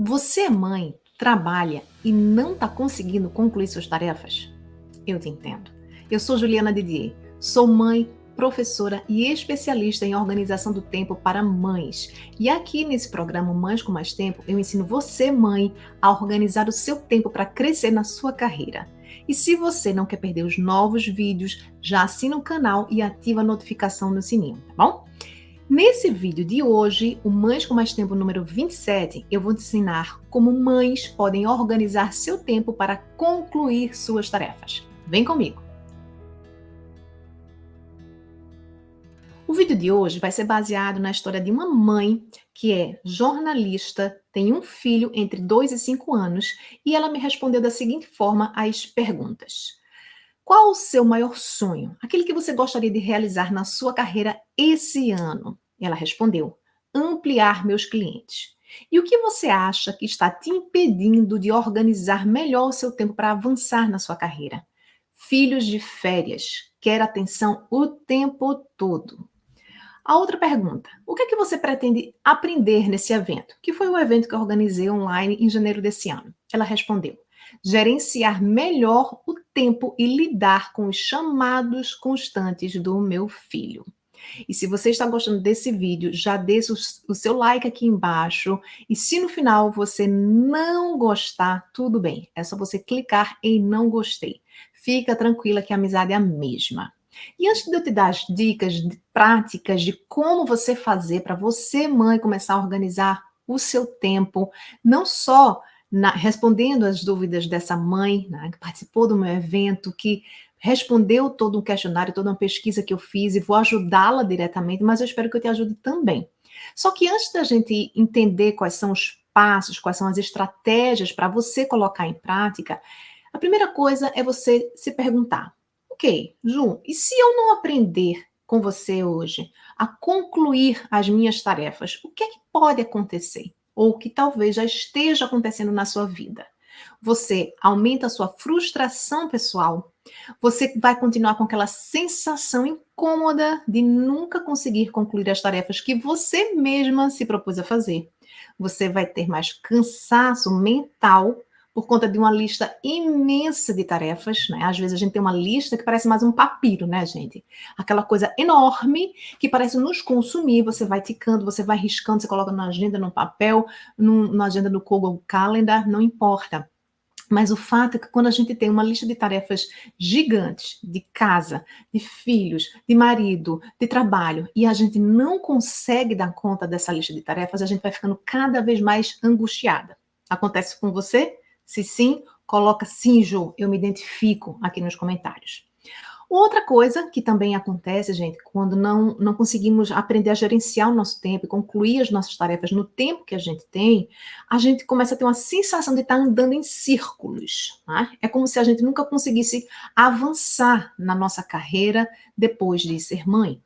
Você é mãe, trabalha e não está conseguindo concluir suas tarefas? Eu te entendo. Eu sou Juliana Didier, sou mãe, professora e especialista em organização do tempo para mães. E aqui nesse programa Mães com Mais Tempo, eu ensino você, mãe, a organizar o seu tempo para crescer na sua carreira. E se você não quer perder os novos vídeos, já assina o canal e ativa a notificação no sininho, tá bom? Nesse vídeo de hoje, o Mães com Mais Tempo número 27, eu vou te ensinar como mães podem organizar seu tempo para concluir suas tarefas. Vem comigo! O vídeo de hoje vai ser baseado na história de uma mãe que é jornalista, tem um filho entre 2 e 5 anos e ela me respondeu da seguinte forma às perguntas. Qual o seu maior sonho? Aquele que você gostaria de realizar na sua carreira esse ano? Ela respondeu: ampliar meus clientes. E o que você acha que está te impedindo de organizar melhor o seu tempo para avançar na sua carreira? Filhos de férias, quer atenção o tempo todo. A outra pergunta: o que é que você pretende aprender nesse evento? Que foi o evento que eu organizei online em janeiro desse ano. Ela respondeu: gerenciar melhor o tempo e lidar com os chamados constantes do meu filho. E se você está gostando desse vídeo, já deixa o seu like aqui embaixo. E se no final você não gostar, tudo bem. É só você clicar em não gostei. Fica tranquila que a amizade é a mesma. E antes de eu te dar as dicas práticas de como você fazer para você, mãe, começar a organizar o seu tempo, não só respondendo as dúvidas dessa mãe, né, que participou do meu evento, que respondeu todo um questionário, toda uma pesquisa que eu fiz e vou ajudá-la diretamente, mas eu espero que eu te ajude também. Só que antes da gente entender quais são os passos, quais são as estratégias para você colocar em prática, a primeira coisa é você se perguntar: ok, Ju, e se eu não aprender com você hoje a concluir as minhas tarefas, o que é que pode acontecer? Ou que talvez já esteja acontecendo na sua vida? Você aumenta a sua frustração pessoal, você vai continuar com aquela sensação incômoda de nunca conseguir concluir as tarefas que você mesma se propôs a fazer. Você vai ter mais cansaço mental por conta de uma lista imensa de tarefas, né? Às vezes a gente tem uma lista que parece mais um papiro, né, gente? Aquela coisa enorme que parece nos consumir, você vai ticando, você vai riscando, você coloca na agenda, no papel, na agenda do Google Calendar, não importa. Mas o fato é que quando a gente tem uma lista de tarefas gigantes, de casa, de filhos, de marido, de trabalho, e a gente não consegue dar conta dessa lista de tarefas, a gente vai ficando cada vez mais angustiada. Acontece com você? Se sim, coloca sim, Ju, eu me identifico aqui nos comentários. Outra coisa que também acontece, gente, quando não conseguimos aprender a gerenciar o nosso tempo e concluir as nossas tarefas no tempo que a gente começa a ter uma sensação de estar andando em círculos. Né? É como se a gente nunca conseguisse avançar na nossa carreira depois de ser mãe.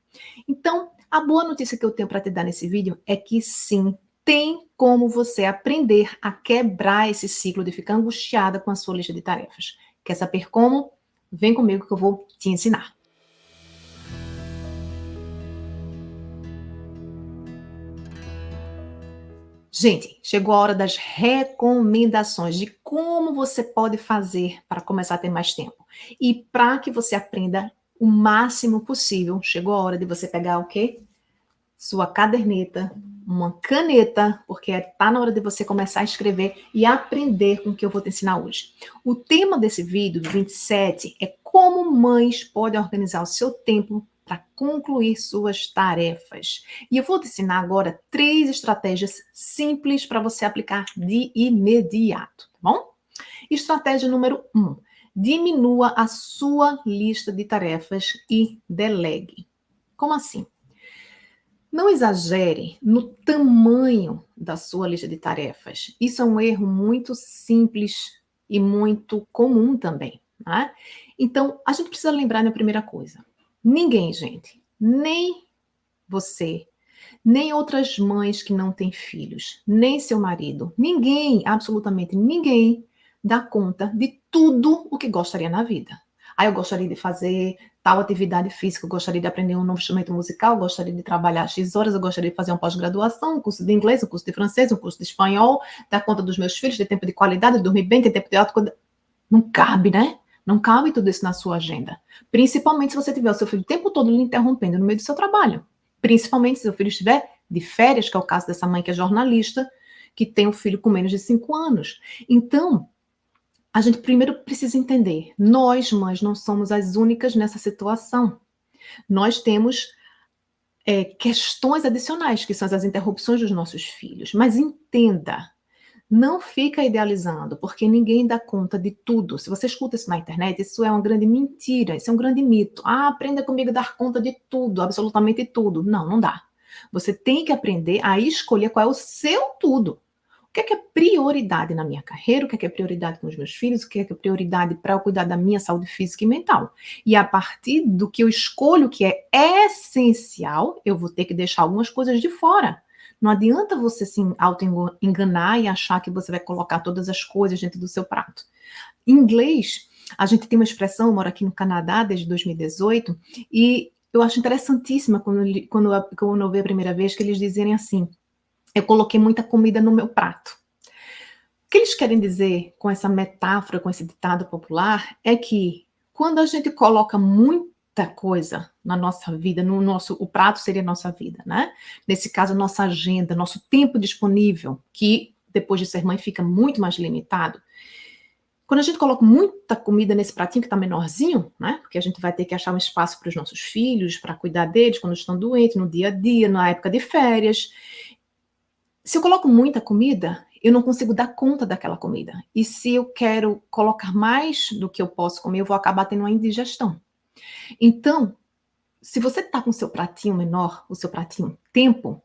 Então, a boa notícia que eu tenho para te dar nesse vídeo é que sim, tem como você aprender a quebrar esse ciclo de ficar angustiada com a sua lista de tarefas. Quer saber como? Vem comigo que eu vou te ensinar. Gente, chegou a hora das recomendações de como você pode fazer para começar a ter mais tempo. E para que você aprenda o máximo possível, chegou a hora de você pegar o quê? Sua caderneta, uma caneta, porque está na hora de você começar a escrever e aprender com o que eu vou te ensinar hoje. O tema desse vídeo, do 27, é como mães podem organizar o seu tempo para concluir suas tarefas. E eu vou te ensinar agora 3 estratégias simples para você aplicar de imediato, tá bom? Estratégia número 1. Diminua a sua lista de tarefas e delegue. Como assim? Não exagere no tamanho da sua lista de tarefas. Isso é um erro muito simples e muito comum também, né? Então, a gente precisa lembrar da primeira coisa. Ninguém, gente, nem você, nem outras mães que não têm filhos, nem seu marido, ninguém, absolutamente ninguém, dá conta de tudo o que gostaria na vida. Ah, eu gostaria de fazer tal atividade física, eu gostaria de aprender um novo instrumento musical, eu gostaria de trabalhar X horas, eu gostaria de fazer uma pós-graduação, um curso de inglês, um curso de francês, um curso de espanhol, dar conta dos meus filhos, ter tempo de qualidade, dormir bem, ter tempo de autocuidado. Não cabe, né? Não cabe tudo isso na sua agenda. Principalmente se você tiver o seu filho o tempo todo lhe interrompendo no meio do seu trabalho. Principalmente se seu filho estiver de férias, que é o caso dessa mãe que é jornalista, que tem um filho com menos de 5 anos. Então, a gente primeiro precisa entender, nós, mães, não somos as únicas nessa situação. Nós temos questões adicionais, que são as interrupções dos nossos filhos. Mas entenda, não fica idealizando, porque ninguém dá conta de tudo. Se você escuta isso na internet, isso é uma grande mentira, isso é um grande mito. Ah, aprenda comigo a dar conta de tudo, absolutamente tudo. Não, não dá. Você tem que aprender a escolher qual é o seu tudo. O que é prioridade na minha carreira, o que é prioridade com os meus filhos, o que é prioridade para eu cuidar da minha saúde física e mental. E a partir do que eu escolho que é essencial, eu vou ter que deixar algumas coisas de fora. Não adianta você se auto-enganar e achar que você vai colocar todas as coisas dentro do seu prato. Em inglês, a gente tem uma expressão, eu moro aqui no Canadá desde 2018, e eu acho interessantíssima quando eu vi a primeira vez que eles dizem assim: eu coloquei muita comida no meu prato. O que eles querem dizer com essa metáfora, com esse ditado popular, é que quando a gente coloca muita coisa na nossa vida, o prato seria a nossa vida, né? Nesse caso, a nossa agenda, nosso tempo disponível, que depois de ser mãe fica muito mais limitado. Quando a gente coloca muita comida nesse pratinho que está menorzinho, né? Porque a gente vai ter que achar um espaço para os nossos filhos, para cuidar deles quando estão doentes, no dia a dia, na época de férias. Se eu coloco muita comida, eu não consigo dar conta daquela comida. E se eu quero colocar mais do que eu posso comer, eu vou acabar tendo uma indigestão. Então, se você está com o seu pratinho menor, o seu pratinho tempo,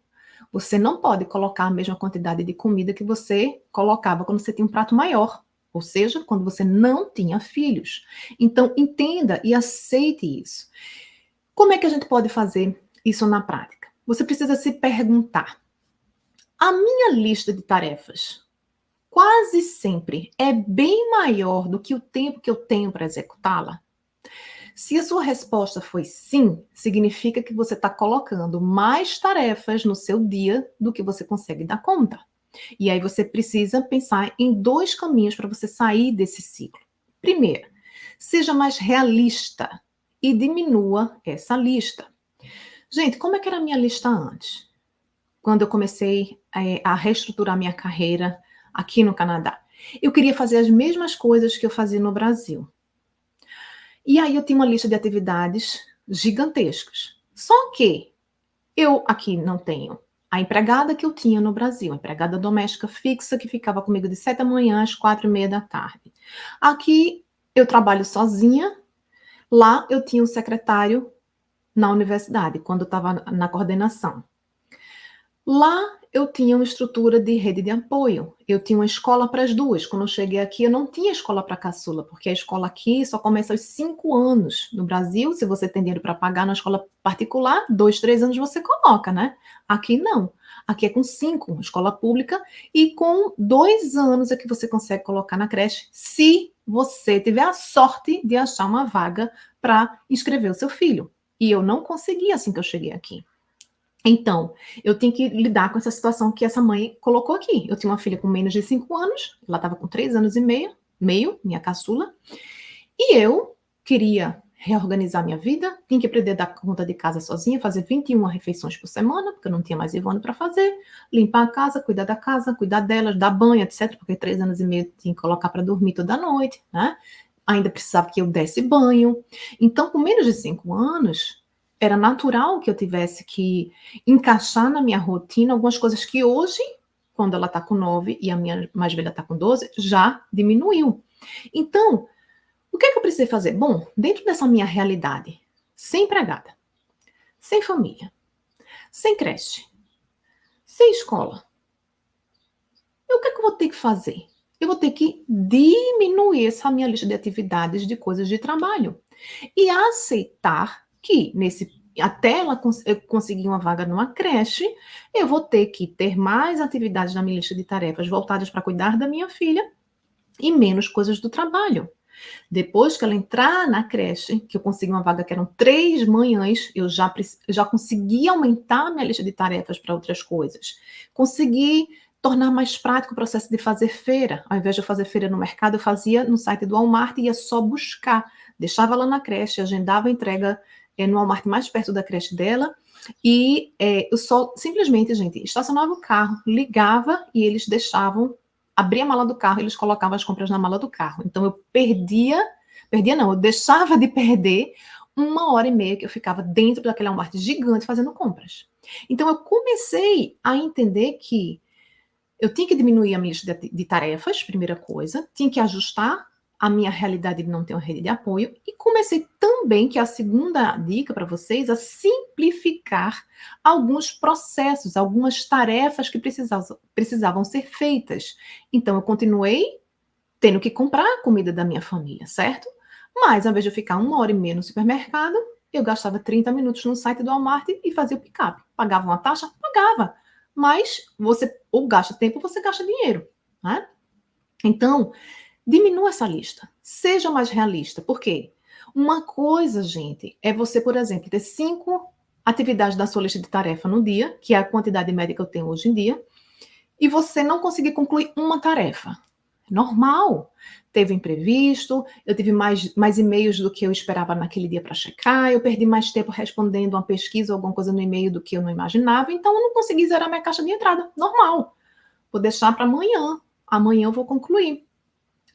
você não pode colocar a mesma quantidade de comida que você colocava quando você tinha um prato maior. Ou seja, quando você não tinha filhos. Então, entenda e aceite isso. Como é que a gente pode fazer isso na prática? Você precisa se perguntar: a minha lista de tarefas quase sempre é bem maior do que o tempo que eu tenho para executá-la? Se a sua resposta foi sim, significa que você está colocando mais tarefas no seu dia do que você consegue dar conta. E aí você precisa pensar em 2 caminhos para você sair desse ciclo. Primeiro, seja mais realista e diminua essa lista. Gente, como é que era a minha lista antes? Quando eu comecei a reestruturar minha carreira aqui no Canadá. Eu queria fazer as mesmas coisas que eu fazia no Brasil. E aí eu tinha uma lista de atividades gigantescas. Só que eu aqui não tenho a empregada que eu tinha no Brasil, a empregada doméstica fixa que ficava comigo de 7 da manhã às 4:30 da tarde. Aqui eu trabalho sozinha, lá eu tinha um secretário na universidade, quando eu estava na coordenação. Lá eu tinha uma estrutura de rede de apoio. Eu tinha uma escola para as duas. Quando eu cheguei aqui, eu não tinha escola para caçula, porque a escola aqui só começa aos 5 anos. No Brasil, se você tem dinheiro para pagar na escola particular, 2, 3 anos você coloca, né? Aqui não. Aqui é com 5, escola pública, e com 2 anos é que você consegue colocar na creche, se você tiver a sorte de achar uma vaga para inscrever o seu filho. E eu não consegui assim que eu cheguei aqui. Então, eu tenho que lidar com essa situação que essa mãe colocou aqui. Eu tinha uma filha com menos de 5 anos, ela estava com 3 anos e meio, minha caçula, e eu queria reorganizar minha vida, tinha que aprender a dar conta de casa sozinha, fazer 21 refeições por semana, porque eu não tinha mais Ivone para fazer, limpar a casa, cuidar delas, dar banho, etc, porque 3 anos e meio tinha que colocar para dormir toda noite, né? Ainda precisava que eu desse banho. Então, com menos de 5 anos, era natural que eu tivesse que encaixar na minha rotina algumas coisas que hoje, quando ela está com 9 e a minha mais velha está com 12, já diminuiu. Então, o que é que eu precisei fazer? Bom, dentro dessa minha realidade, sem empregada, sem família, sem creche, sem escola, o que é que eu vou ter que fazer? Eu vou ter que diminuir essa minha lista de atividades, de coisas de trabalho. E aceitar que até ela eu conseguir uma vaga numa creche, eu vou ter que ter mais atividades na minha lista de tarefas voltadas para cuidar da minha filha e menos coisas do trabalho. Depois que ela entrar na creche, que eu consegui uma vaga que eram 3 manhãs, eu já consegui aumentar a minha lista de tarefas para outras coisas. Consegui tornar mais prático o processo de fazer feira. Ao invés de eu fazer feira no mercado, eu fazia no site do Walmart e ia só buscar. Deixava ela na creche, agendava a entrega, no Walmart mais perto da creche dela e, eu só simplesmente, gente, estacionava o carro, ligava e eles deixavam abria a mala do carro, eles colocavam as compras na mala do carro. Então eu perdia não, eu deixava de perder 1 hora e meia que eu ficava dentro daquele Walmart gigante fazendo compras. Então eu comecei a entender que eu tinha que diminuir a minha lista de tarefas, primeira coisa, tinha que ajustar a minha realidade de não ter uma rede de apoio e comecei também, que é a segunda dica para vocês, a simplificar alguns processos, algumas tarefas que precisavam ser feitas. Então eu continuei tendo que comprar a comida da minha família, certo? Mas ao invés de eu ficar 1 hora e meia no supermercado, eu gastava 30 minutos no site do Walmart e fazia o pick-up. Pagava uma taxa? Pagava. Mas você ou gasta tempo ou você gasta dinheiro, né? Então, diminua essa lista. Seja mais realista. Por quê? Uma coisa, gente, é você, por exemplo, ter 5 atividades da sua lista de tarefa no dia, que é a quantidade média que eu tenho hoje em dia, e você não conseguir concluir uma tarefa. É normal. Teve imprevisto, eu tive mais e-mails do que eu esperava naquele dia para checar, eu perdi mais tempo respondendo uma pesquisa ou alguma coisa no e-mail do que eu não imaginava, então eu não consegui zerar minha caixa de entrada. Normal. Vou deixar para amanhã. Amanhã eu vou concluir.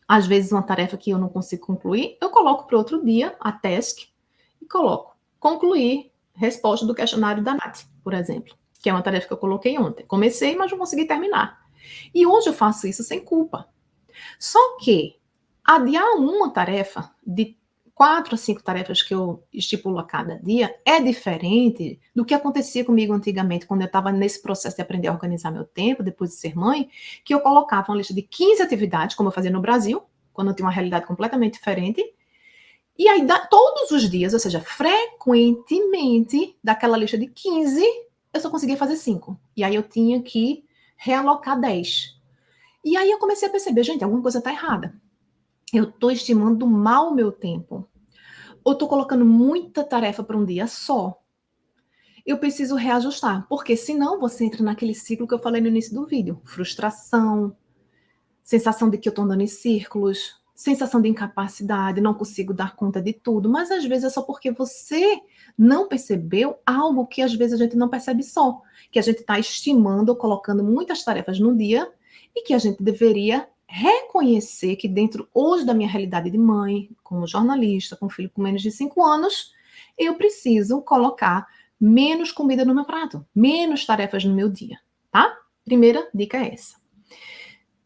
Às vezes, uma tarefa que eu não consigo concluir, eu coloco para outro dia a task e coloco concluir resposta do questionário da Nath, por exemplo, que é uma tarefa que eu coloquei ontem. Comecei, mas não consegui terminar. E hoje eu faço isso sem culpa. Só que adiar uma tarefa de 4 a 5 tarefas que eu estipulo a cada dia é diferente do que acontecia comigo antigamente, quando eu estava nesse processo de aprender a organizar meu tempo, depois de ser mãe, que eu colocava uma lista de 15 atividades, como eu fazia no Brasil, quando eu tinha uma realidade completamente diferente, e aí todos os dias, ou seja, frequentemente, daquela lista de 15, eu só conseguia fazer 5. E aí eu tinha que realocar 10. E aí eu comecei a perceber, gente, alguma coisa está errada. Eu estou estimando mal o meu tempo. Ou estou colocando muita tarefa para um dia só. Eu preciso reajustar, porque senão você entra naquele ciclo que eu falei no início do vídeo. Frustração, sensação de que eu estou andando em círculos, sensação de incapacidade, não consigo dar conta de tudo. Mas às vezes é só porque você não percebeu algo que às vezes a gente não percebe só. Que a gente está estimando ou colocando muitas tarefas no dia e que a gente deveria reconhecer que dentro hoje da minha realidade de mãe, como jornalista, com um filho com menos de 5 anos, eu preciso colocar menos comida no meu prato, menos tarefas no meu dia, tá? Primeira dica é essa.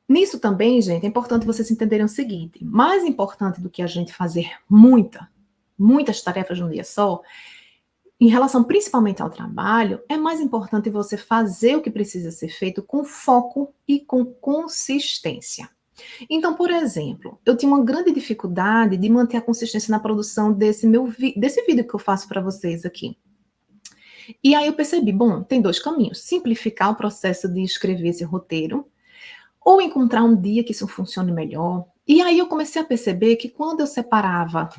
Nisso também, gente, é importante vocês entenderem o seguinte: mais importante do que a gente fazer muitas tarefas num dia só, em relação principalmente ao trabalho, é mais importante você fazer o que precisa ser feito com foco e com consistência. Então, por exemplo, eu tinha uma grande dificuldade de manter a consistência na produção desse vídeo que eu faço para vocês aqui. E aí eu percebi, bom, tem 2 caminhos: simplificar o processo de escrever esse roteiro, ou encontrar um dia que isso funcione melhor. E aí eu comecei a perceber que quando eu separava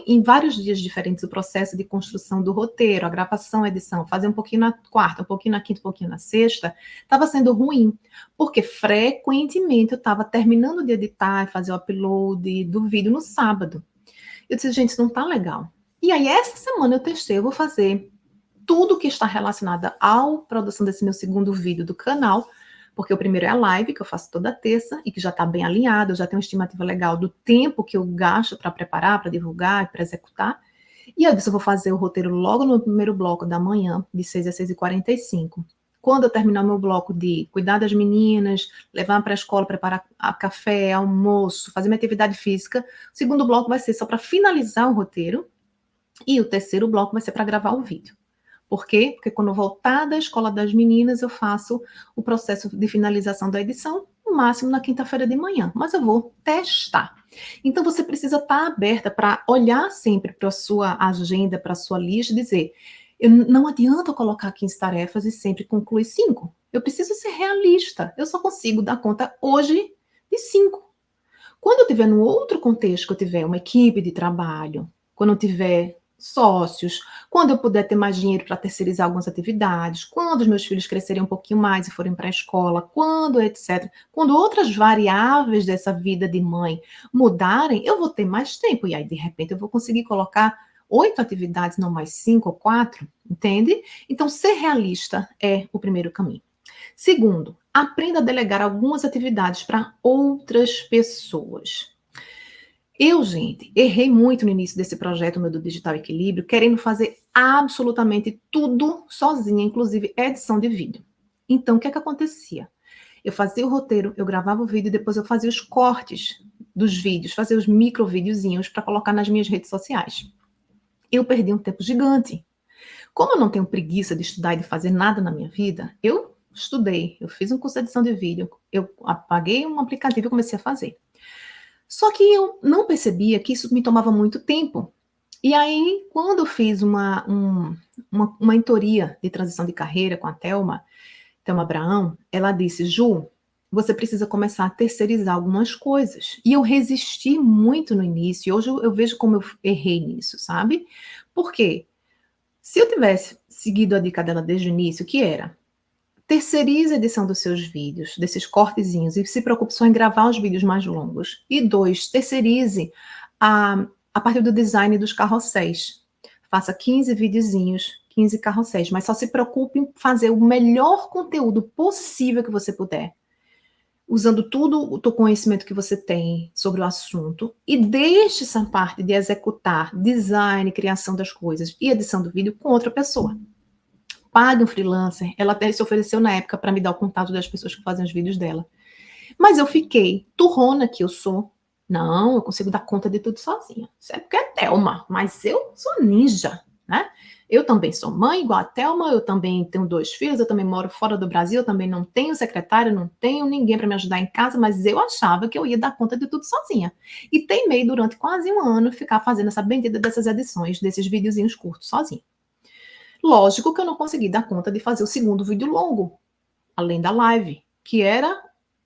em vários dias diferentes o processo de construção do roteiro, a gravação, a edição, fazer um pouquinho na quarta, um pouquinho na quinta, um pouquinho na sexta, estava sendo ruim, porque frequentemente eu estava terminando de editar e fazer o upload do vídeo no sábado. Eu disse, gente, isso não está legal. E aí essa semana eu testei, eu vou fazer tudo que está relacionado à produção desse meu segundo vídeo do canal, porque o primeiro é a live, que eu faço toda terça, e que já está bem alinhado, eu já tenho uma estimativa legal do tempo que eu gasto para preparar, para divulgar e para executar. E aí eu vou fazer o roteiro logo no primeiro bloco da manhã, de 6 a 6h45. Quando eu terminar o meu bloco de cuidar das meninas, levar para a escola, preparar café, almoço, fazer minha atividade física, o segundo bloco vai ser só para finalizar o roteiro, e o terceiro bloco vai ser para gravar o vídeo. Por quê? Porque quando eu voltar da escola das meninas, eu faço o processo de finalização da edição, no máximo na quinta-feira de manhã. Mas eu vou testar. Então, você precisa estar aberta para olhar sempre para a sua agenda, para a sua lista e dizer, não adianta eu colocar 15 tarefas e sempre concluir 5. Eu preciso ser realista. Eu só consigo dar conta hoje de 5. Quando eu estiver num outro contexto, que eu tiver uma equipe de trabalho, quando eu tiver sócios, quando eu puder ter mais dinheiro para terceirizar algumas atividades, quando os meus filhos crescerem um pouquinho mais e forem para a escola, quando etc. Quando outras variáveis dessa vida de mãe mudarem, eu vou ter mais tempo. E aí, de repente, eu vou conseguir colocar 8 atividades, não mais 5 ou 4, entende? Então, ser realista é o primeiro caminho. Segundo, aprenda a delegar algumas atividades para outras pessoas. Eu, gente, errei muito no início desse projeto meu do Digital Equilíbrio, querendo fazer absolutamente tudo sozinha, inclusive edição de vídeo. Então, o que é que acontecia? Eu fazia o roteiro, eu gravava o vídeo, depois eu fazia os cortes dos vídeos, fazia os micro videozinhos para colocar nas minhas redes sociais. Eu perdi um tempo gigante. Como eu não tenho preguiça de estudar e de fazer nada na minha vida, eu estudei, eu fiz um curso de edição de vídeo, eu apaguei um aplicativo e comecei a fazer. Só que eu não percebia que isso me tomava muito tempo. E aí, quando eu fiz uma mentoria de transição de carreira com a Thelma Abraão, ela disse, Ju, você precisa começar a terceirizar algumas coisas. E eu resisti muito no início, e hoje eu vejo como eu errei nisso, sabe? Por quê? Se eu tivesse seguido a dica dela desde o início, que era terceirize a edição dos seus vídeos, desses cortezinhos, e se preocupe só em gravar os vídeos mais longos. E 2, terceirize a partir do design dos carrosséis. Faça 15 videozinhos, 15 carrosséis, mas só se preocupe em fazer o melhor conteúdo possível que você puder, usando tudo o conhecimento que você tem sobre o assunto, e deixe essa parte de executar design, criação das coisas e edição do vídeo com outra pessoa. Pague um freelancer. Ela até se ofereceu na época para me dar o contato das pessoas que fazem os vídeos dela. Mas eu fiquei turrona que eu sou. Não, eu consigo dar conta de tudo sozinha. Isso é porque é Thelma, mas eu sou ninja, né? Eu também sou mãe igual a Thelma, eu também tenho 2 filhos, eu também moro fora do Brasil, eu também não tenho secretária, não tenho ninguém para me ajudar em casa, mas eu achava que eu ia dar conta de tudo sozinha. E teimei durante quase um ano ficar fazendo essa bendita dessas edições, desses videozinhos curtos sozinha. Lógico que eu não consegui dar conta de fazer o segundo vídeo longo, além da live, que era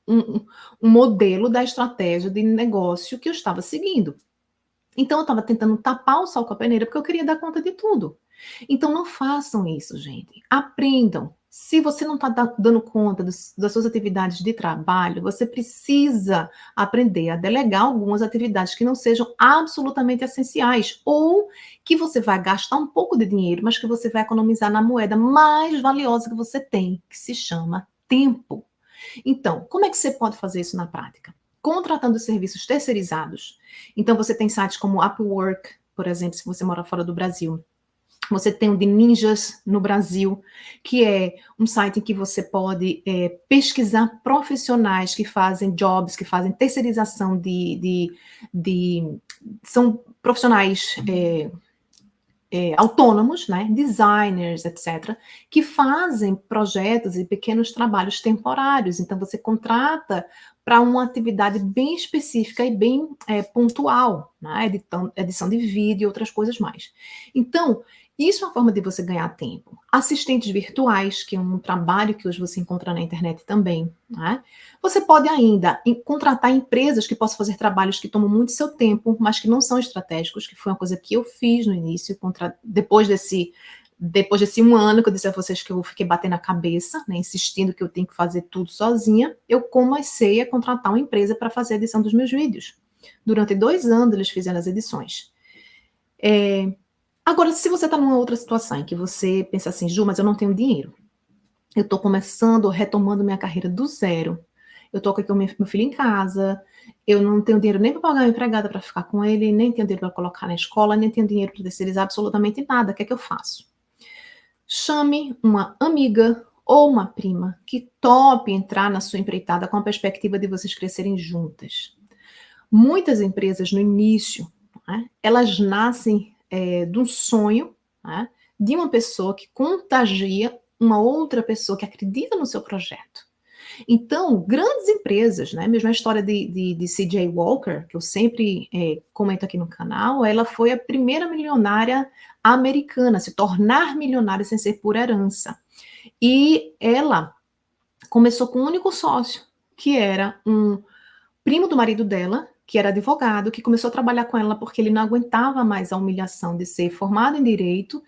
um modelo da estratégia de negócio que eu estava seguindo. Então, eu estava tentando tapar o sol com a peneira porque eu queria dar conta de tudo. Então, não façam isso, gente. Aprendam. Se você não está dando conta das suas atividades de trabalho, você precisa aprender a delegar algumas atividades que não sejam absolutamente essenciais ou que você vai gastar um pouco de dinheiro, mas que você vai economizar na moeda mais valiosa que você tem, que se chama tempo. Então, como é que você pode fazer isso na prática? Contratando serviços terceirizados. Então, você tem sites como Upwork, por exemplo, se você mora fora do Brasil. Você tem o de Ninjas no Brasil, que é um site em que você pode pesquisar profissionais que fazem jobs, que fazem terceirização são profissionais autônomos, né, designers, etc., que fazem projetos e pequenos trabalhos temporários. Então, você contrata para uma atividade bem específica e bem pontual, né, edição de vídeo e outras coisas mais. Então, isso é uma forma de você ganhar tempo. Assistentes virtuais, que é um trabalho que hoje você encontra na internet também, né? Você pode ainda contratar empresas que possam fazer trabalhos que tomam muito seu tempo, mas que não são estratégicos, que foi uma coisa que eu fiz no início, depois desse um ano que eu disse a vocês que eu fiquei batendo a cabeça, né, insistindo que eu tenho que fazer tudo sozinha, eu comecei a contratar uma empresa para fazer a edição dos meus vídeos. Durante 2 anos eles fizeram as edições. Agora, se você está numa outra situação em que você pensa assim, Ju, mas eu não tenho dinheiro, eu estou começando, retomando minha carreira do zero, eu estou com o meu filho em casa, eu não tenho dinheiro nem para pagar uma empregada para ficar com ele, nem tenho dinheiro para colocar na escola, nem tenho dinheiro para terceirizar absolutamente nada, o que é que eu faço? Chame uma amiga ou uma prima que tope entrar na sua empreitada com a perspectiva de vocês crescerem juntas. Muitas empresas no início, né, elas nascem de um sonho, né, de uma pessoa que contagia uma outra pessoa que acredita no seu projeto. Então, grandes empresas, né, mesmo a história de C.J. Walker, que eu sempre comento aqui no canal, ela foi a primeira milionária americana a se tornar milionária sem ser por herança. E ela começou com um único sócio, que era um primo do marido dela, que era advogado, que começou a trabalhar com ela porque ele não aguentava mais a humilhação de ser formado em direito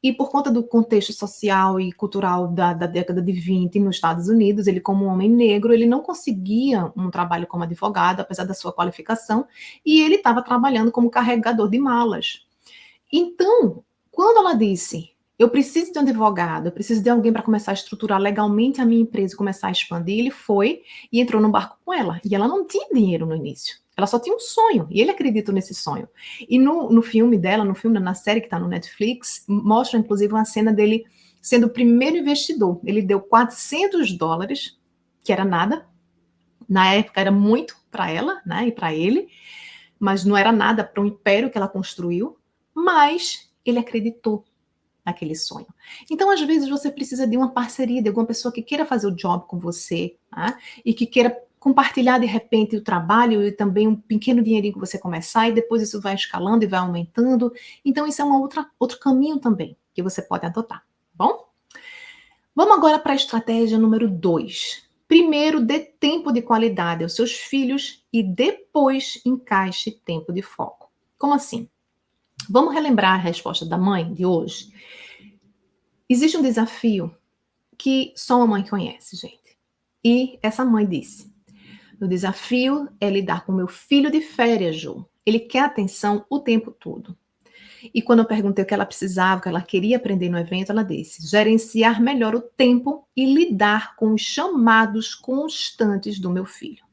e por conta do contexto social e cultural da década de 20 nos Estados Unidos, ele como um homem negro, ele não conseguia um trabalho como advogado, apesar da sua qualificação, e ele estava trabalhando como carregador de malas. Então, quando ela disse, eu preciso de um advogado, eu preciso de alguém para começar a estruturar legalmente a minha empresa e começar a expandir, ele foi e entrou no barco com ela. E ela não tinha dinheiro no início. Ela só tinha um sonho, e ele acreditou nesse sonho. E no filme dela, na série que está no Netflix, mostra inclusive uma cena dele sendo o primeiro investidor. Ele deu US$ 400, que era nada. Na época era muito para ela, né, e para ele, mas não era nada para o império que ela construiu. Mas ele acreditou naquele sonho. Então, às vezes, você precisa de uma parceria, de alguma pessoa que queira fazer o job com você, tá? E que queira compartilhar, de repente, o trabalho e também um pequeno dinheirinho que você começar, e depois isso vai escalando e vai aumentando. Então, isso é outro caminho também que você pode adotar, tá bom? Vamos agora para a estratégia número 2. Primeiro, dê tempo de qualidade aos seus filhos e depois encaixe tempo de foco. Como assim? Vamos relembrar a resposta da mãe de hoje? Existe um desafio que só uma mãe conhece, gente. E essa mãe disse: o desafio é lidar com meu filho de férias, Ju. Ele quer atenção o tempo todo. E quando eu perguntei o que ela precisava, o que ela queria aprender no evento, ela disse: gerenciar melhor o tempo e lidar com os chamados constantes do meu filho.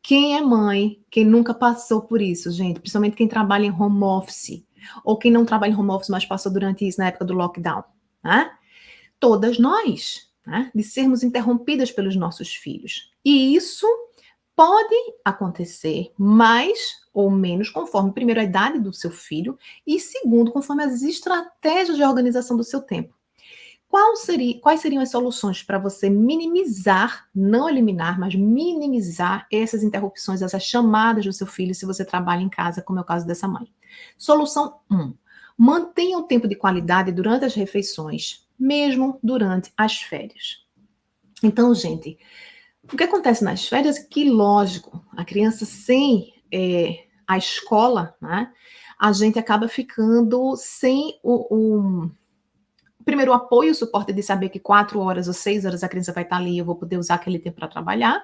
Quem é mãe, quem nunca passou por isso, gente? Principalmente quem trabalha em home office, ou quem não trabalha em home office, mas passou durante isso na época do lockdown, né? Todas nós, né? De sermos interrompidas pelos nossos filhos. E isso pode acontecer mais ou menos conforme, primeiro, a idade do seu filho e, segundo, conforme as estratégias de organização do seu tempo. Quais seriam as soluções para você minimizar, não eliminar, mas minimizar essas interrupções, essas chamadas do seu filho se você trabalha em casa, como é o caso dessa mãe? Solução 1. Mantenha o tempo de qualidade durante as refeições, mesmo durante as férias. Então, gente, o que acontece nas férias é que, lógico, a criança sem a escola, né, a gente acaba ficando sem primeiro, o apoio, o suporte de saber que 4 horas ou 6 horas a criança vai estar ali, eu vou poder usar aquele tempo para trabalhar.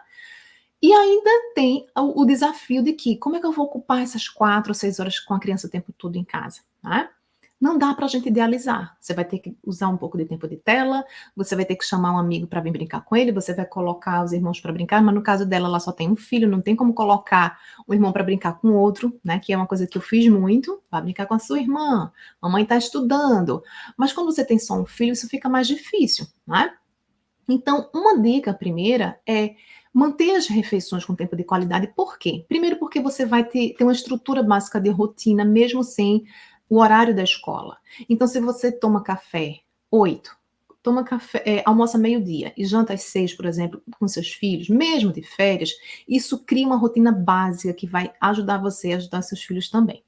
E ainda tem o desafio de que, como é que eu vou ocupar essas 4 ou 6 horas com a criança o tempo todo em casa, né? Não dá para a gente idealizar. Você vai ter que usar um pouco de tempo de tela, você vai ter que chamar um amigo para vir brincar com ele, você vai colocar os irmãos para brincar, mas no caso dela, ela só tem um filho, não tem como colocar um irmão para brincar com outro, né? Que é uma coisa que eu fiz muito, vai brincar com a sua irmã, mamãe está estudando. Mas quando você tem só um filho, isso fica mais difícil, né? Então, uma dica primeira é manter as refeições com tempo de qualidade. Por quê? Primeiro, porque você vai ter uma estrutura básica de rotina, mesmo sem o horário da escola. Então, se você toma café 8, toma café, almoça meio-dia e janta às 6, por exemplo, com seus filhos, mesmo de férias, isso cria uma rotina básica que vai ajudar você a ajudar seus filhos também.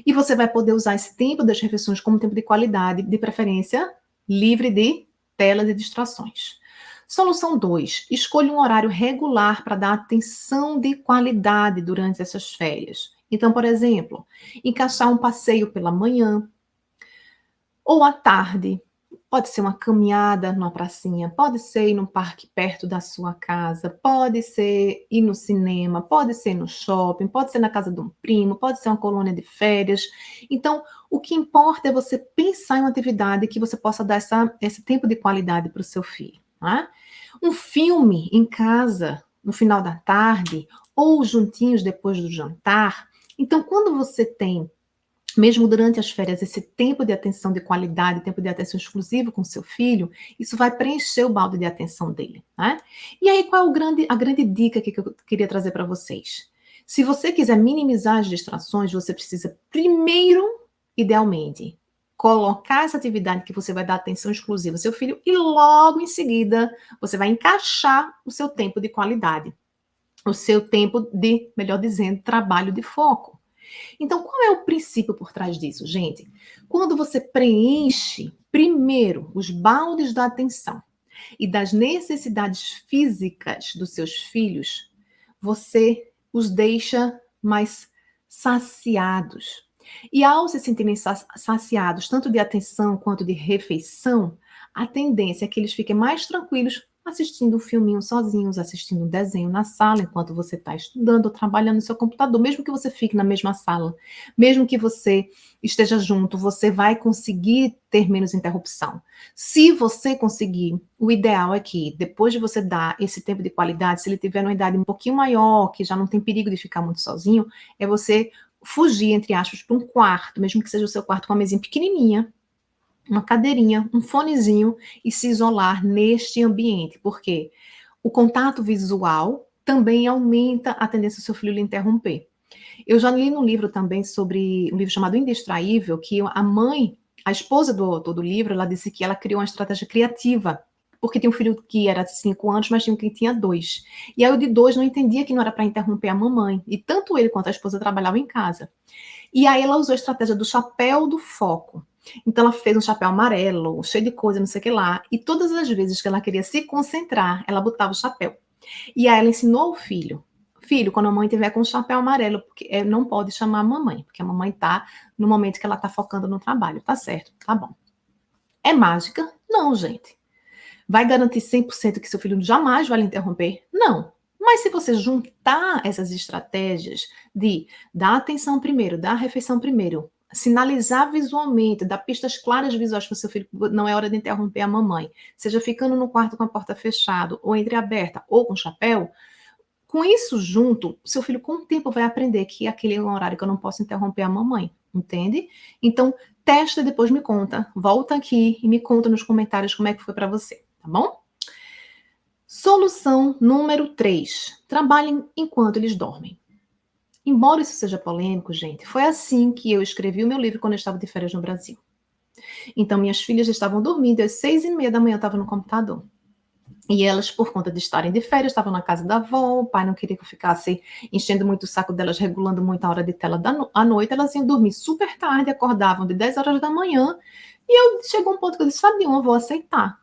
E você vai poder usar esse tempo das refeições como tempo de qualidade, de preferência livre de telas e distrações. Solução 2. Escolha um horário regular para dar atenção de qualidade durante essas férias. Então, por exemplo, encaixar um passeio pela manhã ou à tarde. Pode ser uma caminhada numa pracinha, pode ser ir num parque perto da sua casa, pode ser ir no cinema, pode ser no shopping, pode ser na casa de um primo, pode ser uma colônia de férias. Então, o que importa é você pensar em uma atividade que você possa dar esse tempo de qualidade para o seu filho. Né? Um filme em casa, no final da tarde, ou juntinhos depois do jantar. Então, quando você tem, mesmo durante as férias, esse tempo de atenção de qualidade, tempo de atenção exclusivo com seu filho, isso vai preencher o balde de atenção dele, né? E aí, qual é a grande dica que eu queria trazer para vocês? Se você quiser minimizar as distrações, você precisa primeiro, idealmente, colocar essa atividade que você vai dar atenção exclusiva ao seu filho e logo em seguida você vai encaixar o seu tempo de qualidade, o seu tempo de, melhor dizendo, trabalho de foco. Então, qual é o princípio por trás disso, gente? Quando você preenche, primeiro, os baldes da atenção e das necessidades físicas dos seus filhos, você os deixa mas saciados. E ao se sentirem saciados, tanto de atenção quanto de refeição, a tendência é que eles fiquem mais tranquilos assistindo um filminho sozinhos, assistindo um desenho na sala, enquanto você está estudando ou trabalhando no seu computador, mesmo que você fique na mesma sala, mesmo que você esteja junto, você vai conseguir ter menos interrupção. Se você conseguir, o ideal é que, depois de você dar esse tempo de qualidade, se ele tiver uma idade um pouquinho maior, que já não tem perigo de ficar muito sozinho, é você fugir, entre aspas, para um quarto, mesmo que seja o seu quarto com uma mesinha pequenininha, uma cadeirinha, um fonezinho e se isolar neste ambiente, porque o contato visual também aumenta a tendência do seu filho lhe interromper. Eu já li num livro também sobre um livro chamado Indistraível, que a mãe, a esposa do autor do livro, ela disse que ela criou uma estratégia criativa, porque tinha um filho que era de 5 anos, mas tinha um que tinha 2. E aí o de 2 não entendia que não era para interromper a mamãe, e tanto ele quanto a esposa trabalhavam em casa. E aí ela usou a estratégia do chapéu do foco. Então ela fez um chapéu amarelo, cheio de coisa, não sei o que lá, e todas as vezes que ela queria se concentrar, ela botava o chapéu. E aí ela ensinou ao filho: filho, quando a mãe tiver com o chapéu amarelo, porque não pode chamar a mamãe, porque a mamãe tá no momento que ela tá focando no trabalho, tá certo? Tá bom. É mágica? Não, gente. Vai garantir 100% que seu filho jamais vai lhe interromper? Não. Mas se você juntar essas estratégias de dar atenção primeiro, dar a refeição primeiro, sinalizar visualmente, dar pistas claras visuais para o seu filho, não é hora de interromper a mamãe, seja ficando no quarto com a porta fechada, ou entreaberta, ou com chapéu, com isso junto, seu filho com o tempo vai aprender que aquele é um horário que eu não posso interromper a mamãe, entende? Então, testa e depois me conta. Volta aqui e me conta nos comentários como é que foi para você, tá bom? Solução número 3. Trabalhem enquanto eles dormem. Embora isso seja polêmico, gente, foi assim que eu escrevi o meu livro quando eu estava de férias no Brasil. Então, minhas filhas estavam dormindo, às 6h30 da manhã eu estava no computador. E elas, por conta de estarem de férias, estavam na casa da avó, o pai não queria que eu ficasse enchendo muito o saco delas, regulando muito a hora de tela à noite, elas iam dormir super tarde, acordavam de 10 horas da manhã, e chegou um ponto que eu disse, sabe, eu vou aceitar.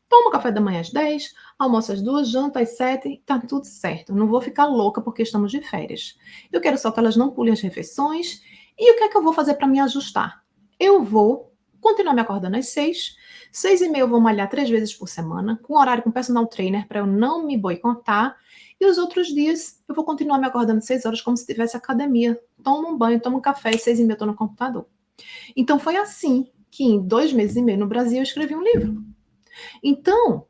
Toma o café da manhã às 10, almoço às 2, janta às 7, tá tudo certo. Não vou ficar louca porque estamos de férias. Eu quero só que elas não pulem as refeições. E o que é que eu vou fazer para me ajustar? Eu vou continuar me acordando às 6, 6h30 eu vou malhar 3 vezes por semana, com horário com personal trainer, para eu não me boicotar. E os outros dias eu vou continuar me acordando 6 horas como se tivesse academia. Tomo um banho, tomo um café e 6h30 eu estou no computador. Então foi assim que em 2 meses e meio no Brasil eu escrevi um livro. Então,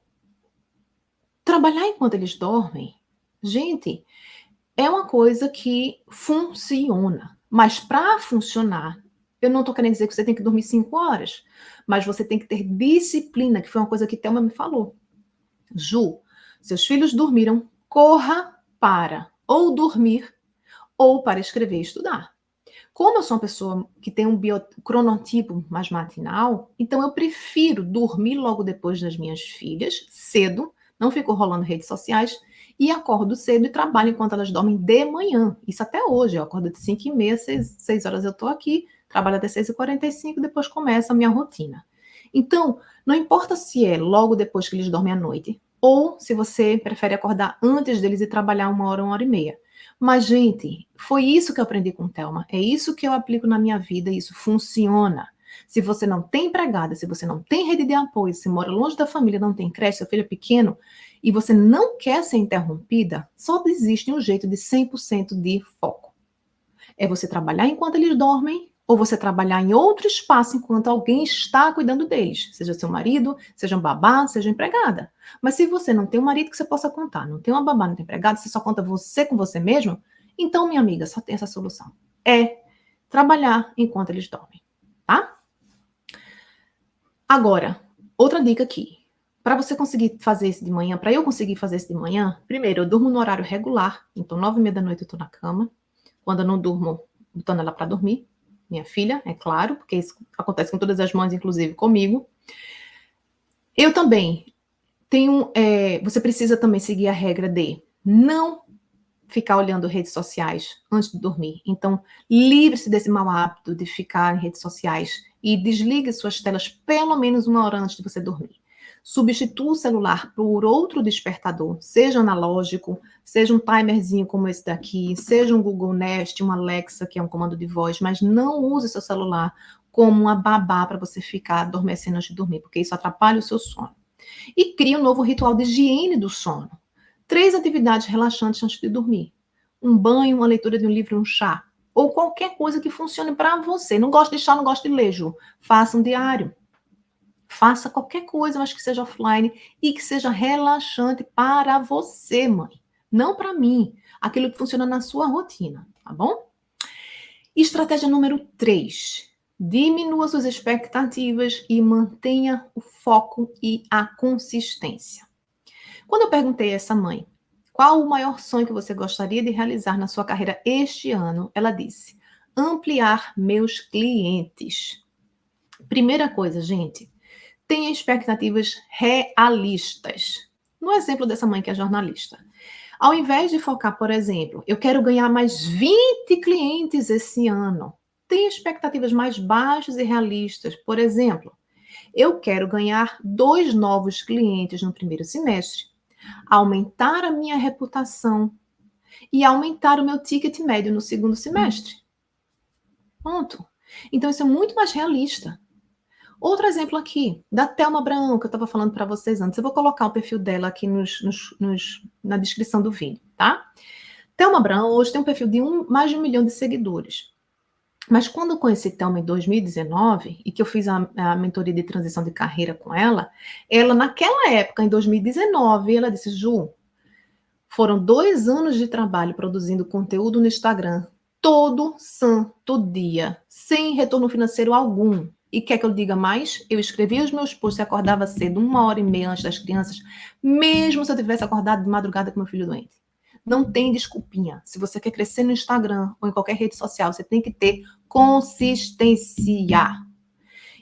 trabalhar enquanto eles dormem, gente, é uma coisa que funciona. Mas para funcionar, eu não estou querendo dizer que você tem que dormir 5 horas, mas você tem que ter disciplina, que foi uma coisa que Thelma me falou. Ju, seus filhos dormiram, corra para ou dormir ou para escrever e estudar. Como eu sou uma pessoa que tem um cronotipo mais matinal, então eu prefiro dormir logo depois das minhas filhas, cedo, não fico rolando redes sociais, e acordo cedo e trabalho enquanto elas dormem de manhã. Isso até hoje, eu acordo de 5h30, 6 horas eu estou aqui, trabalho até 6h45, depois começa a minha rotina. Então, não importa se é logo depois que eles dormem à noite, ou se você prefere acordar antes deles e trabalhar 1 hora e meia. Mas, gente, foi isso que eu aprendi com Thelma. É isso que eu aplico na minha vida e isso funciona. Se você não tem empregada, se você não tem rede de apoio, se mora longe da família, não tem creche, seu filho é pequeno, e você não quer ser interrompida, só existe um jeito de 100% de foco. É você trabalhar enquanto eles dormem, ou você trabalhar em outro espaço enquanto alguém está cuidando deles, seja seu marido, seja um babá, seja empregada. Mas se você não tem um marido que você possa contar, não tem uma babá, não tem empregada, você só conta você com você mesmo, então, minha amiga, só tem essa solução. É trabalhar enquanto eles dormem, tá? Agora, outra dica aqui. Para você conseguir fazer isso de manhã, para eu conseguir fazer isso de manhã, primeiro, eu durmo no horário regular, então 9h30 da noite eu tô na cama. Quando eu não durmo, botando ela para dormir, minha filha, é claro, porque isso acontece com todas as mães, inclusive comigo. Eu também tenho, você precisa também seguir a regra de não ficar olhando redes sociais antes de dormir. Então, livre-se desse mau hábito de ficar em redes sociais e desligue suas telas pelo menos 1 hora antes de você dormir. Substitua o celular por outro despertador, seja analógico, seja um timerzinho como esse daqui, seja um Google Nest, um Alexa, que é um comando de voz, mas não use seu celular como uma babá para você ficar adormecendo antes de dormir, porque isso atrapalha o seu sono. E crie um novo ritual de higiene do sono. 3 atividades relaxantes antes de dormir. Um banho, uma leitura de um livro, um chá. Ou qualquer coisa que funcione para você. Não gosta de chá, não gosta de ler, Ju. Faça um diário. Faça qualquer coisa, mas que seja offline e que seja relaxante para você, mãe. Não para mim. Aquilo que funciona na sua rotina, tá bom? Estratégia número 3. Diminua suas expectativas e mantenha o foco e a consistência. Quando eu perguntei a essa mãe, qual o maior sonho que você gostaria de realizar na sua carreira este ano? Ela disse, ampliar meus clientes. Primeira coisa, gente, tenha expectativas realistas. No exemplo dessa mãe que é jornalista. Ao invés de focar, por exemplo, eu quero ganhar mais 20 clientes esse ano, tenha expectativas mais baixas e realistas. Por exemplo, eu quero ganhar 2 novos clientes no primeiro semestre, aumentar a minha reputação e aumentar o meu ticket médio no segundo semestre. Ponto. Então, isso é muito mais realista. Outro exemplo aqui, da Thelma Abraão, que eu estava falando para vocês antes. Eu vou colocar o perfil dela aqui na descrição do vídeo, tá? Thelma Abraão hoje tem um perfil de mais de 1 milhão de seguidores. Mas quando eu conheci Thelma em 2019, e que eu fiz a mentoria de transição de carreira com ela naquela época, em 2019, ela disse, Ju, foram 2 anos de trabalho produzindo conteúdo no Instagram, todo santo dia, sem retorno financeiro algum. E quer que eu diga mais? Eu escrevia os meus posts e acordava cedo, 1h30 antes das crianças, mesmo se eu tivesse acordado de madrugada com meu filho doente. Não tem desculpinha. Se você quer crescer no Instagram ou em qualquer rede social, você tem que ter consistência.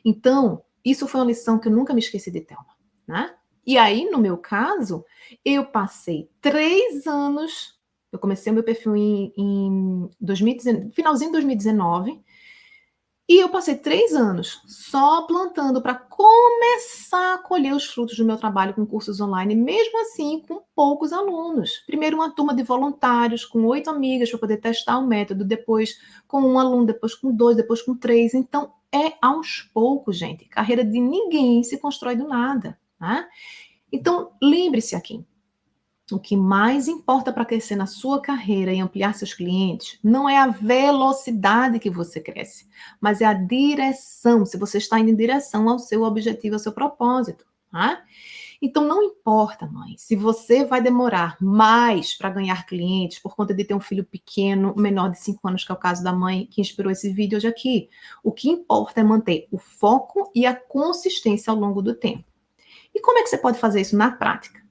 Então, isso foi uma lição que eu nunca me esqueci de Thelma, né? E aí, no meu caso, eu passei 3 anos, eu comecei o meu perfil em 2019, finalzinho de 2019, e eu passei 3 anos só plantando para começar a colher os frutos do meu trabalho com cursos online, mesmo assim com poucos alunos. Primeiro uma turma de voluntários, com 8 amigas para poder testar o método, depois com 1 aluno, depois com 2, depois com 3. Então, é aos poucos, gente. Carreira de ninguém se constrói do nada, né? Então, lembre-se aqui, o que mais importa para crescer na sua carreira e ampliar seus clientes não é a velocidade que você cresce, mas é a direção, se você está indo em direção ao seu objetivo, ao seu propósito. Tá? Então, não importa, mãe, se você vai demorar mais para ganhar clientes por conta de ter um filho pequeno, menor de 5 anos, que é o caso da mãe que inspirou esse vídeo hoje aqui. O que importa é manter o foco e a consistência ao longo do tempo. E como é que você pode fazer isso na prática?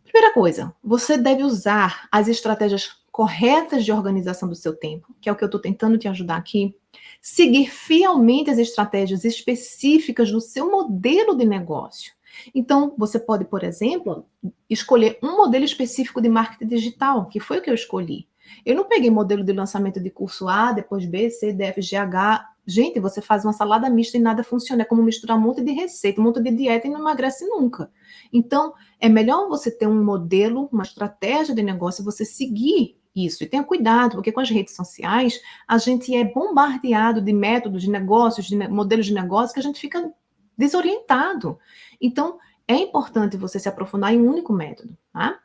Primeira coisa, você deve usar as estratégias corretas de organização do seu tempo, que é o que eu estou tentando te ajudar aqui. Seguir fielmente as estratégias específicas do seu modelo de negócio. Então, você pode, por exemplo, escolher um modelo específico de marketing digital, que foi o que eu escolhi. Eu não peguei modelo de lançamento de curso A, depois B, C, D, F, G, H. Gente, você faz uma salada mista e nada funciona. É como misturar um monte de receita, um monte de dieta e não emagrece nunca. Então, é melhor você ter um modelo, uma estratégia de negócio, você seguir isso. E tenha cuidado, porque com as redes sociais, a gente é bombardeado de métodos, de negócios, de modelos de negócio, que a gente fica desorientado. Então, é importante você se aprofundar em um único método, tá?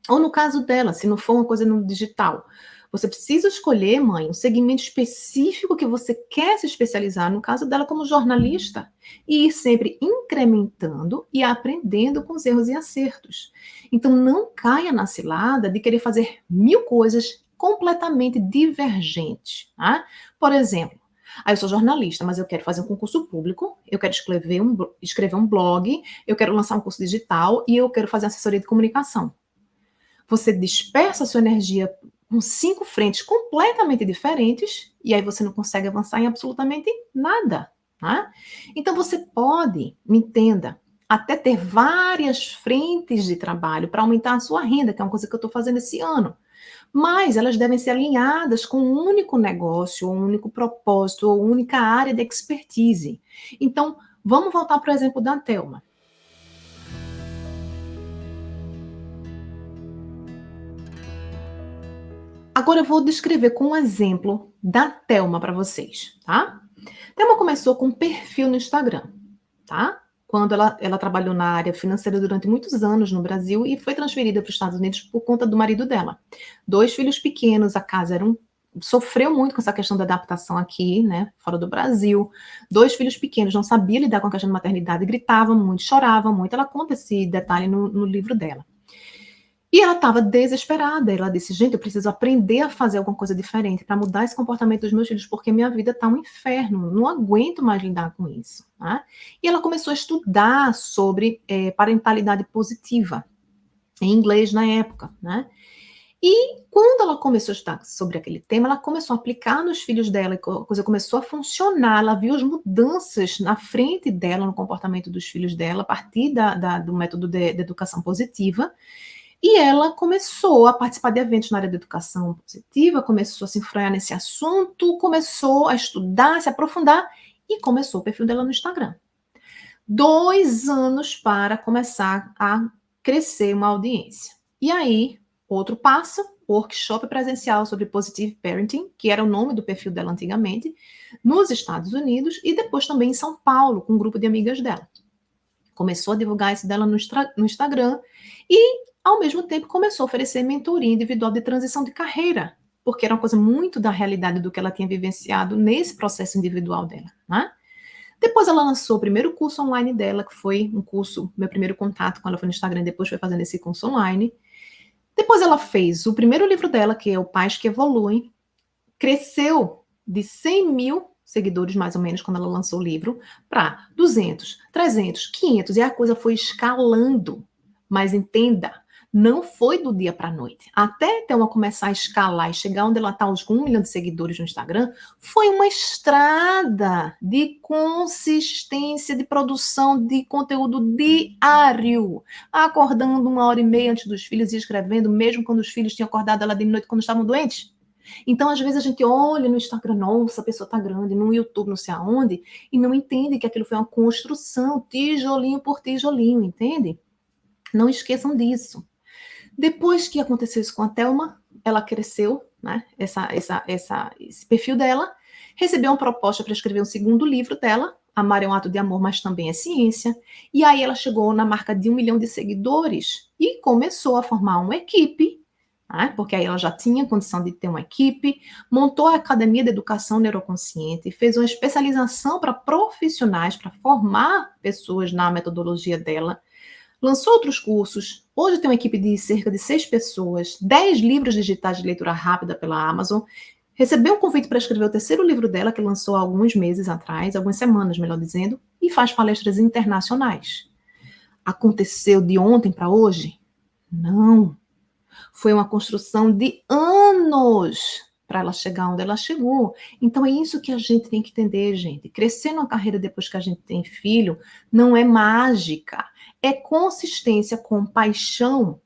Ou no caso dela, se não for uma coisa no digital, você precisa escolher, mãe, um segmento específico que você quer se especializar, no caso dela como jornalista, e ir sempre incrementando e aprendendo com os erros e acertos. Então, não caia na cilada de querer fazer 1000 coisas completamente divergentes. Tá? Por exemplo, eu sou jornalista, mas eu quero fazer um concurso público, eu quero escrever um blog, eu quero lançar um curso digital e eu quero fazer assessoria de comunicação. Você dispersa a sua energia com 5 frentes completamente diferentes e aí você não consegue avançar em absolutamente nada. Tá? Então você pode, me entenda, até ter várias frentes de trabalho para aumentar a sua renda, que é uma coisa que eu estou fazendo esse ano. Mas elas devem ser alinhadas com um único negócio, um único propósito, ou única área de expertise. Então, vamos voltar para o exemplo da Thelma. Agora eu vou descrever com um exemplo da Thelma para vocês, tá? Thelma começou com um perfil no Instagram, tá? Quando ela trabalhou na área financeira durante muitos anos no Brasil e foi transferida para os Estados Unidos por conta do marido dela. 2 filhos pequenos, a casa sofreu muito com essa questão da adaptação aqui, né, fora do Brasil. 2 filhos pequenos, não sabia lidar com a questão da maternidade, gritavam muito, choravam muito. Ela conta esse detalhe no livro dela. E ela estava desesperada. Ela disse: gente, eu preciso aprender a fazer alguma coisa diferente para mudar esse comportamento dos meus filhos, porque minha vida está um inferno, não aguento mais lidar com isso. Né? E ela começou a estudar sobre parentalidade positiva, em inglês na época. Né? E quando ela começou a estudar sobre aquele tema, ela começou a aplicar nos filhos dela, e a coisa começou a funcionar. Ela viu as mudanças na frente dela, no comportamento dos filhos dela, a partir do método de educação positiva. E ela começou a participar de eventos na área da educação positiva, começou a se enfronhar nesse assunto, começou a estudar, se aprofundar e começou o perfil dela no Instagram. 2 anos para começar a crescer uma audiência. E aí, outro passo, workshop presencial sobre Positive Parenting, que era o nome do perfil dela antigamente, nos Estados Unidos e depois também em São Paulo, com um grupo de amigas dela. Começou a divulgar isso dela no Instagram e ao mesmo tempo começou a oferecer mentoria individual de transição de carreira, porque era uma coisa muito da realidade do que ela tinha vivenciado nesse processo individual dela, né? Depois ela lançou o primeiro curso online dela, que foi um curso, meu primeiro contato com ela foi no Instagram, depois foi fazendo esse curso online. Depois ela fez o primeiro livro dela, que é o Pais que Evoluem, cresceu de 100 mil seguidores, mais ou menos, quando ela lançou o livro, para 200, 300, 500, e a coisa foi escalando. Mas entenda, não foi do dia para a noite. Até ela começar a escalar e chegar onde ela está, com 1 milhão de seguidores no Instagram, foi uma estrada de consistência, de produção de conteúdo diário. Acordando 1h30 antes dos filhos e escrevendo, mesmo quando os filhos tinham acordado ela de noite quando estavam doentes. Então, às vezes, a gente olha no Instagram, nossa, a pessoa está grande, no YouTube, não sei aonde, e não entende que aquilo foi uma construção, tijolinho por tijolinho, entende? Não esqueçam disso. Depois que aconteceu isso com a Thelma, ela cresceu, né? Esse perfil dela, recebeu uma proposta para escrever um segundo livro dela, Amar é um ato de amor, mas também é ciência. E aí ela chegou na marca de 1 milhão de seguidores e começou a formar uma equipe, né? Porque aí ela já tinha condição de ter uma equipe, montou a Academia de Educação Neuroconsciente, fez uma especialização para profissionais, para formar pessoas na metodologia dela, lançou outros cursos. Hoje tem uma equipe de cerca de 6 pessoas, 10 livros digitais de leitura rápida pela Amazon. Recebeu um convite para escrever o terceiro livro dela, que lançou há alguns meses atrás, algumas semanas, melhor dizendo, e faz palestras internacionais. Aconteceu de ontem para hoje? Não. Foi uma construção de anos para ela chegar onde ela chegou. Então é isso que a gente tem que entender, gente. Crescer numa carreira depois que a gente tem filho não é mágica, é consistência com paixão.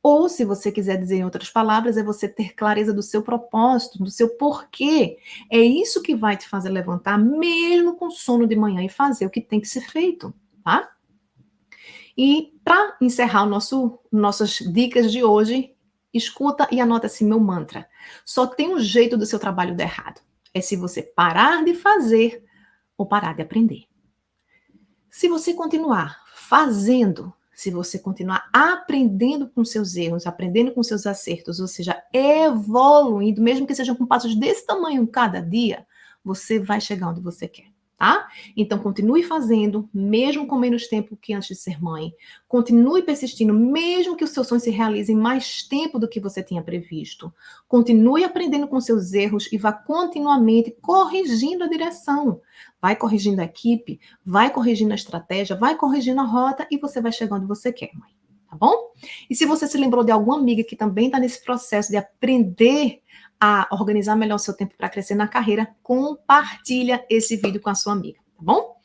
Ou, se você quiser dizer em outras palavras, é você ter clareza do seu propósito, do seu porquê. É isso que vai te fazer levantar, mesmo com sono de manhã, e fazer o que tem que ser feito, tá? E para encerrar nossas dicas de hoje, escuta e anota assim meu mantra. Só tem um jeito do seu trabalho dar errado. É se você parar de fazer ou parar de aprender. Se você continuar fazendo, se você continuar aprendendo com seus erros, aprendendo com seus acertos, ou seja, evoluindo, mesmo que sejam com passos desse tamanho cada dia, você vai chegar onde você quer, tá? Então, continue fazendo, mesmo com menos tempo que antes de ser mãe. Continue persistindo, mesmo que os seus sonhos se realizem mais tempo do que você tinha previsto. Continue aprendendo com seus erros e vá continuamente corrigindo a direção. Vai corrigindo a equipe, vai corrigindo a estratégia, vai corrigindo a rota e você vai chegar onde você quer, mãe. Tá bom? E se você se lembrou de alguma amiga que também está nesse processo de aprender a organizar melhor o seu tempo para crescer na carreira, compartilha esse vídeo com a sua amiga, tá bom?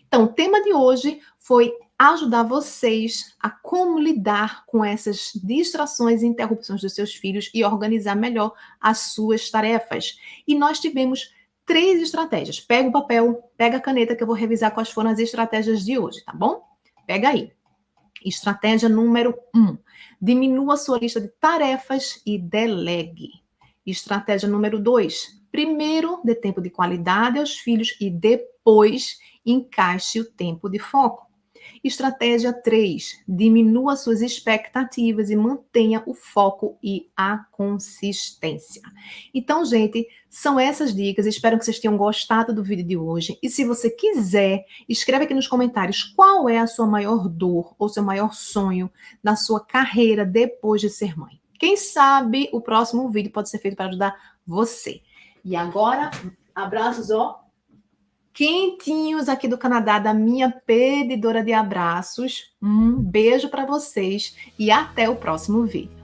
Então, o tema de hoje foi ajudar vocês a como lidar com essas distrações e interrupções dos seus filhos e organizar melhor as suas tarefas. E nós tivemos 3 estratégias. Pega o papel, pega a caneta que eu vou revisar quais foram as estratégias de hoje, tá bom? Pega aí. Estratégia número 1. Diminua a sua lista de tarefas e delegue. Estratégia número 2. Primeiro, dê tempo de qualidade aos filhos e depois encaixe o tempo de foco. Estratégia 3. Diminua suas expectativas e mantenha o foco e a consistência. Então, gente, são essas dicas. Espero que vocês tenham gostado do vídeo de hoje. E se você quiser, escreve aqui nos comentários qual é a sua maior dor ou seu maior sonho na sua carreira depois de ser mãe. Quem sabe o próximo vídeo pode ser feito para ajudar você. E agora, abraços, ó, quentinhos aqui do Canadá, da minha pedidora de abraços. Um beijo para vocês e até o próximo vídeo.